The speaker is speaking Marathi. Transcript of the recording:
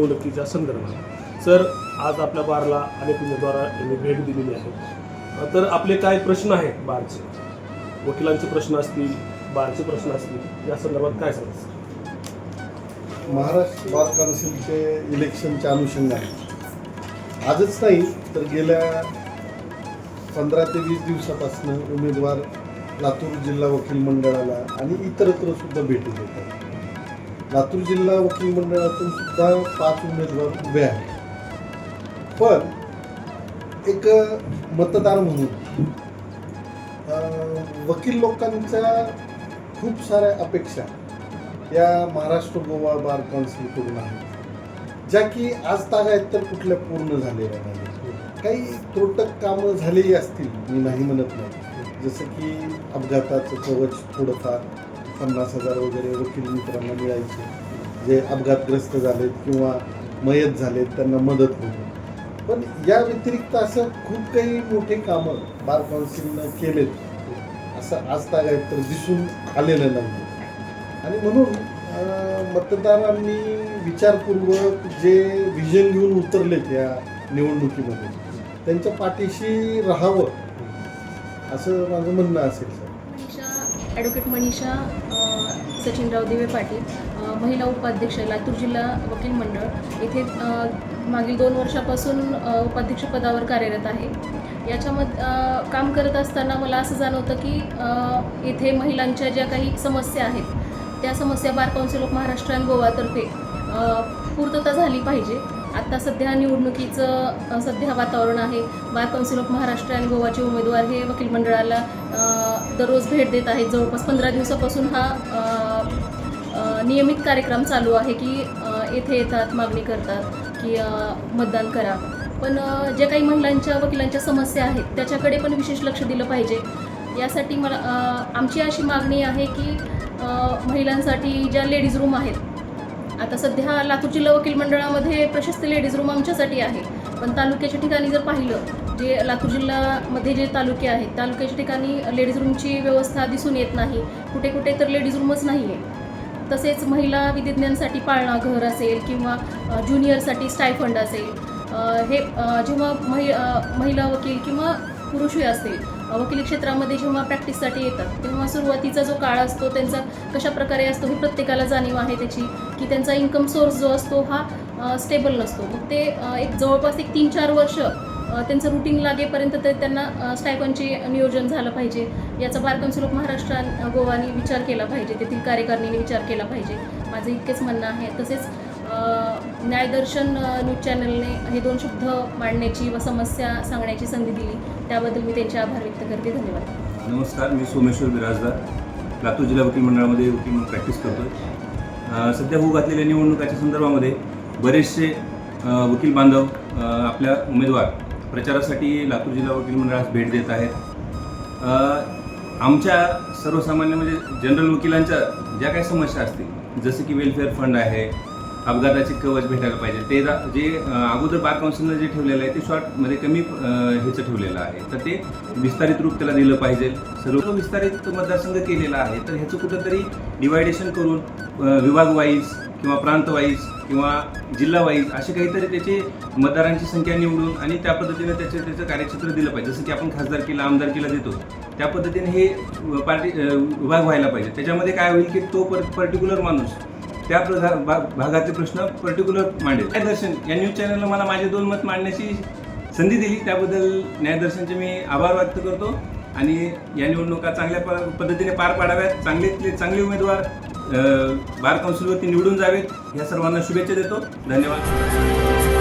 निवडणुकीच्या संदर्भात सर आज आपल्या बारला अनेक उमेदवारांनी भेट दिलेली आहे। तर आपले काय प्रश्न आहेत बारचे, वकिलांचे प्रश्न असतील, बारचे प्रश्न असतील, या संदर्भात काय सांगायचं? महाराष्ट्र बार काउन्सिलचे इलेक्शनच्या अनुषंगाने आजच नाही तर गेल्या 15 ते 20 दिवसापासून उमेदवार लातूर जिल्हा वकील मंडळाला आणि इतरत्र सुद्धा भेटी देतात। लातूर जिल्हा वकील मंडळातून सुद्धा 5 उमेदवार उभे आहेत। पण एक मतदार म्हणून वकील लोकांच्या खूप साऱ्या अपेक्षा या महाराष्ट्र गोवा बार काउन्सिलकडून आहेत, ज्या की आज तागायत तर कुठल्या पूर्ण झालेल्या नाही। काही त्रुटक कामं झालेली असतील, मी नाही म्हणत नाही, जसं की अपघाताचं कवच थोडंफार 50,000 वगैरे वकील मित्रांना मिळायचे, जे अपघातग्रस्त झालेत किंवा मयत झालेत त्यांना मदत होईल। पण या व्यतिरिक्त असं खूप काही मोठे कामं बार काउन्सिलनं केलेत असं आज तागायत तर दिसून आलेलं नाही। आणि म्हणून मतदारांनी विचारपूर्वक जे व्हिजन घेऊन उतरलेत या निवडणुकीमध्ये त्यांच्या पाठीशी राहावं असं माझं म्हणणं असेल। सर ॲडव्होकेट मनीषा सचिनराव दिवे पाटील, महिला उपाध्यक्ष लातूर जिल्हा वकील मंडळ येथे मागील 2 वर्षापासून उपाध्यक्षपदावर कार्यरत आहे। याच्यामध्ये काम करत असताना मला असं जाणवतं की येथे महिलांच्या ज्या काही समस्या आहेत त्या समस्या bar council of Maharashtra and गोवातर्फे पूर्तता झाली पाहिजे। आत्ता सध्या निवडणुकीचं सध्या वातावरण आहे। Bar council of Maharashtra and गोवाचे उमेदवार हे वकील मंडळाला दररोज भेट देत आहेत। जवळपास 15 दिवसापासून हा नियमित कार्यक्रम चालू आहे की येथे येतात, मागणी करतात की मतदान करा। पण जे काही महिलांच्या वकिलांच्या समस्या आहेत त्याच्याकडे पण विशेष लक्ष दिलं पाहिजे। यासाठी मला आमची अशी मागणी आहे की महिलांसाठी ज्या लेडीज रूम आहेत, आता सध्या लातूर जिल्हा वकील मंडळामध्ये प्रशस्त लेडीज रूम आमच्यासाठी आहे, पण तालुक्याच्या ठिकाणी जर पाहिलं, जे लातूर जिल्ह्यामध्ये जे तालुके आहेत तालुक्याच्या ठिकाणी लेडीज रूमची व्यवस्था दिसून येत नाही, कुठे कुठे तर लेडीज रूमच नाही आहे। तसेच महिला विधिज्ञांसाठी पाळणाघर असेल किंवा ज्युनियरसाठी स्टायफंड असेल, हे जेव्हा महिला वकील किंवा पुरुषही असेल वकिली क्षेत्रामध्ये जेव्हा प्रॅक्टिससाठी येतात तेव्हा सुरुवातीचा जो काळ असतो त्यांचा कशा प्रकारे असतो हे प्रत्येकाला जाणीव आहे त्याची, की त्यांचा इन्कम सोर्स जो असतो हा स्टेबल नसतो। मग ते एक जवळपास 3-4 वर्ष त्यांचं रुटीन लागेपर्यंत ते त्यांना स्टायफंडचे नियोजन झालं पाहिजे। याचा बार काउन्सिल ऑफ महाराष्ट्र गोवानी विचार केला पाहिजे, तेथील कार्यकारिणीने विचार केला पाहिजे, माझं इतकेच म्हणणं आहे। तसेच न्यायदर्शन न्यूज चॅनलने हे 2 शब्द मांडण्याची व समस्या सांगण्याची संधी दिली, त्याबद्दल मी त्यांचे आभार व्यक्त करते। धन्यवाद। नमस्कार, मी सोमेश्वर बिराजदार लातूर जिल्हा वकील मंडळामध्ये वकील म्हणून प्रॅक्टिस करतो। सध्या होऊ घातलेल्या निवडणुकाच्या संदर्भामध्ये बरेचसे वकील बांधव आपल्या उमेदवार प्रचारासाठी लातूर जिल्हा वकील मंडळास भेट देत आहेत। आमच्या सर्वसामान्य म्हणजे जनरल वकिलांच्या ज्या काही समस्या असतील, जसं की वेलफेअर फंड आहे, अपघाताचे कवच भेटायला पाहिजे, ते जे अगोदर बार काउन्सिलनं जे ठेवलेलं आहे ते शॉर्टमध्ये कमी ह्याचं ठेवलेलं आहे, तर ते विस्तारित रूप त्याला दिलं पाहिजे। सर्व विस्तारित मतदारसंघ केलेला आहे, तर ह्याचं कुठंतरी डिवायडेशन करून विभाग वाईज किंवा प्रांत वाईज किंवा जिल्हा वाईज असे काहीतरी त्याची मतदारांची संख्या निवडून आणि त्या पद्धतीने त्याचं कार्यक्षेत्र दिलं पाहिजे। जसं की आपण खासदारकीला आमदारकीला देतो त्या पद्धतीने हे विभाग व्हायला पाहिजे। त्याच्यामध्ये काय होईल की तो पर्टिक्युलर माणूस त्या भागाचे प्रश्न पर्टिक्युलर मांडेल। न्यायदर्शन या न्यूज चॅनलला मला माझे 2 मत मांडण्याची संधी दिली, त्याबद्दल न्यायदर्शनचे मी आभार व्यक्त करतो। आणि या निवडणुका चांगल्या पद्धतीने पार पाडाव्यात, चांगले उमेदवार बार काउन्सिलवरती निवडून जावेत, या सर्वांना शुभेच्छा देतो। धन्यवाद।